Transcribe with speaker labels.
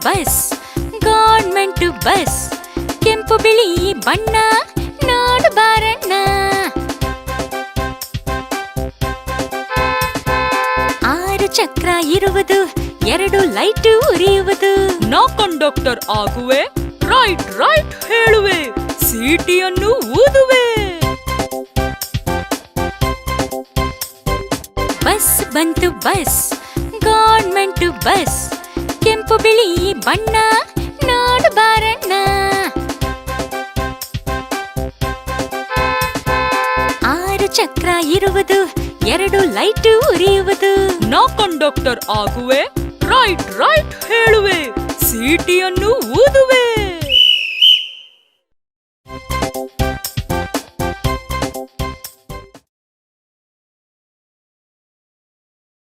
Speaker 1: Bus government bus ಕೆಂಪು ಬಿಳಿ ಬಣ್ಣ ನೋಡು ಬಾರಣ್ಣ. 6 ಚಕ್ರ ಇರುವುದು 2 ಲೈಟ್ ಉರಿಯುವುದು.
Speaker 2: ನಾ ಕಂಡಕ್ಟರ್ ಆಗುವೆ, ರೈಟ್ ರೈಟ್ ಹೇಳುವೆ, ಸೀಟಿಯನ್ನು ಊದುವೆ.
Speaker 1: ಬಸ್ ಬಂತು ಬಸ್ ಗವರ್ಮೆಂಟ್ ಬಸ್ ಕೆಂಪು ಬಿಳಿ ಬಣ್ಣ ನೋಡು ಬಾರಣ್ಣ. 6 ಚಕ್ರ ಇರುವುದು 2 ಲೈಟ್ ಉರಿಯುವುದು.
Speaker 2: ನಾ ಕಂಡಕ್ಟರ್ ಆಗುವೆ, ರೈಟ್ ರೈಟ್ ಹೇಳುವೆ, ಸೀಟಿಯನ್ನು ಊದುವೆ.